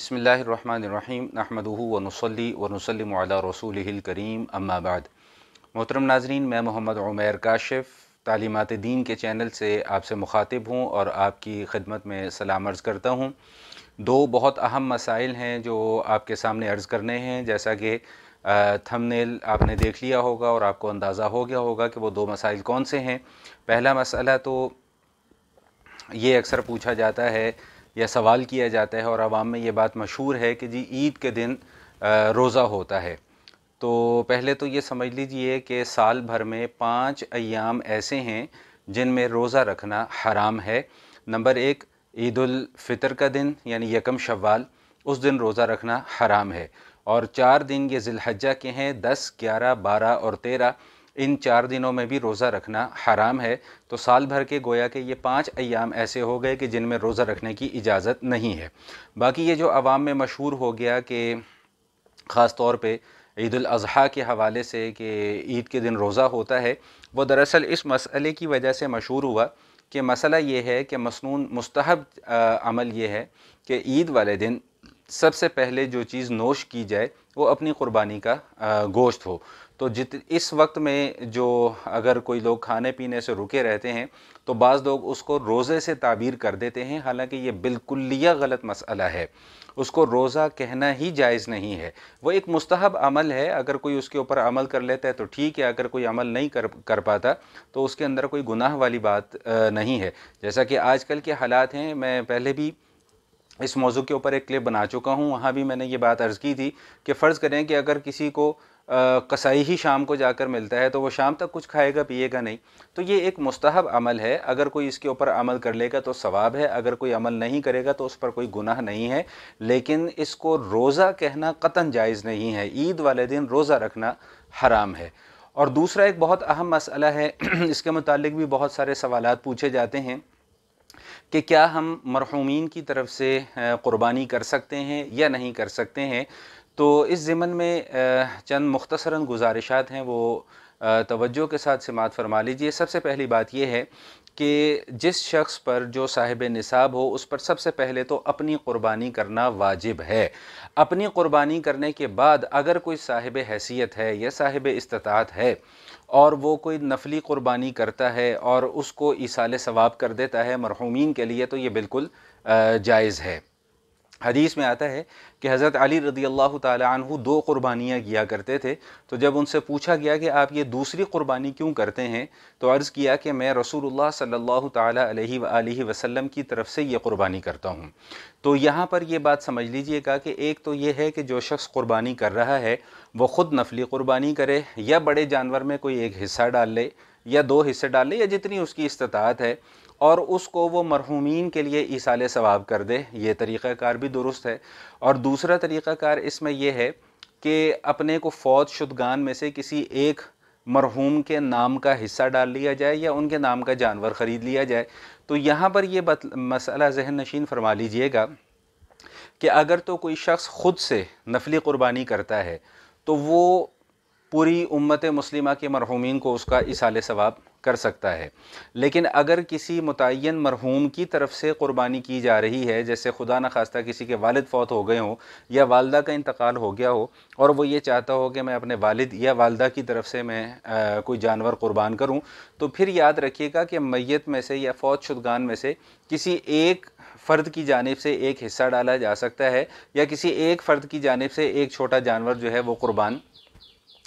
बिस्मिल्लाहिर्रहमानिर्रहीम नहमदुहु व नुसल्ली व नुसल्लिमु अला रसूलिहिल करीम अम्मा बाद। मोहतरम नाज़रीन, मैं मोहम्मद उमैर काशिफ़ तालीमात दीन के चैनल से आपसे मुखातिब हूँ और आपकी खिदमत में सलाम अर्ज़ करता हूँ। दो बहुत अहम मसाइल हैं जो आपके सामने अर्ज़ करने हैं। जैसा कि थंबनेल आपने देख लिया होगा और आपको अंदाज़ा हो गया होगा कि वो दो मसाइल कौन से हैं। पहला मसला तो ये अक्सर पूछा जाता है या सवाल किया जाता है और आवाम में ये बात मशहूर है कि जी ईद के दिन रोज़ा होता है। तो पहले तो ये समझ लीजिए कि साल भर में 5 अय्याम ऐसे हैं जिनमें रोज़ा रखना हराम है। नंबर 1, ईद उल फ़ितर का दिन यानी यकम शव्वाल, उस दिन रोज़ा रखना हराम है। और 4 दिन ये ज़िलहज्जा के हैं, 10, 11, 12 और 13, इन 4 दिनों में भी रोज़ा रखना हराम है। तो साल भर के गोया कि ये 5 अय्याम ऐसे हो गए कि जिनमें रोज़ा रखने की इजाज़त नहीं है। बाकी ये जो आवाम में मशहूर हो गया कि ख़ास तौर पे ईद उल अज़हा के हवाले से कि ईद के दिन रोज़ा होता है, वो दरअसल इस मसले की वजह से मशहूर हुआ कि मसला ये है कि मसनून मुस्तहब अमल ये है कि ईद वाले दिन सबसे पहले जो चीज़ नोश की जाए वो अपनी क़ुरबानी का गोश्त हो। तो इस वक्त में जो अगर कोई लोग खाने पीने से रुके रहते हैं तो बाज़ लोग उसको रोज़े से ताबीर कर देते हैं, हालांकि ये बिल्कुलिया गलत मसला है। उसको रोज़ा कहना ही जायज़ नहीं है। वो एक मुस्तहब अमल है, अगर कोई उसके ऊपर अमल कर लेता है तो ठीक है, अगर कोई अमल नहीं कर पाता तो उसके अंदर कोई गुनाह वाली बात नहीं है। जैसा कि आजकल के हालात हैं, मैं पहले भी इस मौजू के ऊपर एक क्लिप बना चुका हूँ, वहाँ भी मैंने ये बात अर्ज़ की थी कि फ़र्ज़ करें कि अगर किसी को कसाई ही शाम को जाकर मिलता है तो वो शाम तक कुछ खाएगा पिएगा नहीं। तो ये एक मुस्तहब अमल है, अगर कोई इसके ऊपर अमल कर लेगा तो सवाब है, अगर कोई अमल नहीं करेगा तो उस पर कोई गुनाह नहीं है। लेकिन इसको रोज़ा कहना कतन जायज़ नहीं है। ईद वाले दिन रोज़ा रखना हराम है। और दूसरा एक बहुत अहम मसला है इसके मुतालिक भी बहुत सारे सवालात पूछे जाते हैं कि क्या हम मरहूमीन की तरफ से क़ुरबानी कर सकते हैं या नहीं कर सकते हैं। तो इस ज़िमन में चंद मुख्तसरन गुजारिशात हैं, वो तवज्जो के साथ समाअत फरमा लीजिए। सबसे पहली बात यह है कि जिस शख्स पर जो साहिब निसाब हो उस पर सबसे पहले तो अपनी क़ुरबानी करना वाजिब है। अपनी क़ुरबानी करने के बाद अगर कोई साहिब हैसियत है या साहिब इस्तिताअत है और वो कोई नफली क़ुरबानी करता है और उसको ईसाल सवाब कर देता है मरहूमीन के लिए, तो ये बिल्कुल जायज़ है। हदीस में आता है कि हज़रत अली रज़ियल्लाहु ताला अन्हु 2 क़ुरबानियाँ किया करते थे। तो जब उनसे पूछा गया कि आप ये दूसरी क़ुरबानी क्यों करते हैं, तो अर्ज़ किया कि मैं रसूलुल्लाह सल्लल्लाहु ताला अलैहि व आलिहि वसल्लम की तरफ से ये क़ुरबानी करता हूँ। तो यहाँ पर ये बात समझ लीजिएगा कि एक तो ये है कि जो शख्स क़ुरबानी कर रहा है वो ख़ुद नफली क़ुरबानी करे या बड़े जानवर में कोई एक हिस्सा डाल ले या 2 हिस्से डाल ले या जितनी उसकी इस्तिताअत है, और उसको वो मरहूमीन के लिए ईसाल सवाब कर दे। ये तरीक़ाकार भी दुरुस्त है। और दूसरा तरीक़ाकार इसमें यह है कि अपने को फ़ौत शुदगान में से किसी एक मरहूम के नाम का हिस्सा डाल लिया जाए या उनके नाम का जानवर ख़रीद लिया जाए। तो यहाँ पर यह मसला ज़हन नशीन फरमा लीजिएगा कि अगर तो कोई शख्स ख़ुद से नफली क़ुरबानी करता है तो वो पूरी उम्मत मुस्लिमा के मरहूमीन को उसका इसाले सवाब कर सकता है। लेकिन अगर किसी मुतय्यन मरहूम की तरफ से क़ुरबानी की जा रही है, जैसे खुदा न खास्ता किसी के वालिद फ़ौत हो गए हों या वालदा का इंतकाल हो गया हो और वो ये चाहता हो कि मैं अपने वालिद या वालदा की तरफ से मैं कोई जानवर क़ुरबान करूं, तो फिर याद रखिएगा कि मैयत में से या फ़ौत शुदगान में से किसी एक फ़र्द की जानिब से एक हिस्सा डाला जा सकता है या किसी एक फ़र्द की जानिब से एक छोटा जानवर जो है वो क़ुरबान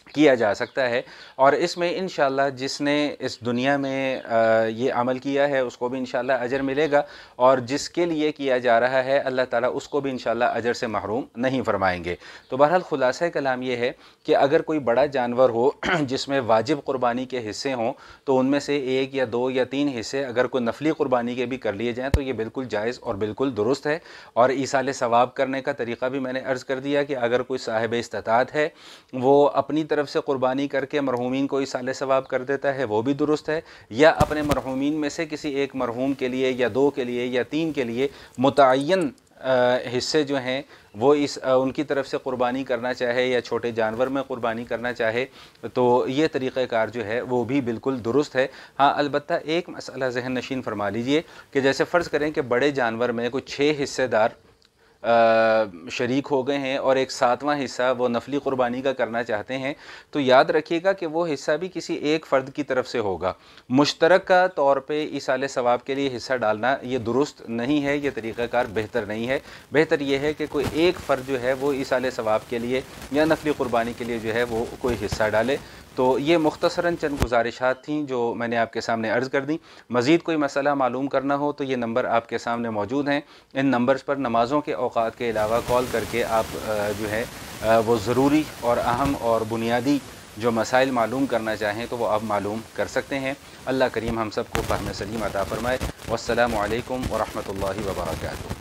किया जा सकता है। और इसमें इंशाअल्लाह जिसने इस दुनिया में ये अमल किया है उसको भी इंशाअल्लाह अजर मिलेगा, और जिसके लिए किया जा रहा है अल्लाह ताला उसको भी इंशाअल्लाह अजर से महरूम नहीं फरमाएंगे। तो बहरहाल खुलासा कलाम ये है कि अगर कोई बड़ा जानवर हो जिसमें वाजिब क़ुरबानी के हिस्से हों तो उनमें से 1 या 2 या 3 हिस्से अगर कोई नफली क़ुरबानी के भी कर लिए जाएँ तो ये बिल्कुल जायज़ और बिल्कुल दुरुस्त है। और ईसाल सवाब करने का तरीक़ा भी मैंने अर्ज़ कर दिया कि अगर कोई साहिब इस्तिताअत है वो अपनी तरफ से क़ुरबानी करके मरहूमीन को इसाले सवाब कर देता है, वो भी दुरुस्त है। या अपने मरहूमीन में से किसी एक मरहूम के लिए या 2 के लिए या 3 के लिए मुतय्यन हिस्से जो हैं वो उनकी तरफ से क़ुरबानी करना चाहे या छोटे जानवर में क़ुरबानी करना चाहे, तो ये तरीक़ाकार जो है वो भी बिल्कुल दुरुस्त है। हाँ, अलबत्ता एक मसला ज़हन नशीन फरमा लीजिए कि जैसे फ़र्ज़ करें कि बड़े जानवर में कोई 6 हिस्सेदार शरीक हो गए हैं और एक 7वां हिस्सा वो नफली क़ुरबानी का करना चाहते हैं, तो याद रखिएगा कि वो हिस्सा भी किसी एक फ़र्द की तरफ से होगा। मुश्तरका तौर पे ईसाले सवाब के लिए हिस्सा डालना ये दुरुस्त नहीं है, ये तरीक़ाकार बेहतर नहीं है। बेहतर ये है कि कोई एक फ़र्द जो है वो ईसाले सवाब के लिए या नफली क़ुरबानी के लिए जो है वो कोई हिस्सा डाले। तो ये मुख्तसरन चंद गुजारिशात थीं जो मैंने आपके सामने अर्ज़ कर दी। मज़ीद कोई मसला मालूम करना हो तो ये नंबर आपके सामने मौजूद हैं। इन नंबर्स पर नमाज़ों के औक़ात के अलावा कॉल करके आप जो है वो ज़रूरी और अहम और बुनियादी जो मसाइल मालूम करना चाहें तो वो आप मालूम कर सकते हैं। अल्लाह करीम हम सबको फ़हम सलीम अता फ़रमाए। वस्सलामु अलैकुम व रहमतुल्लाहि व बरकातुहू।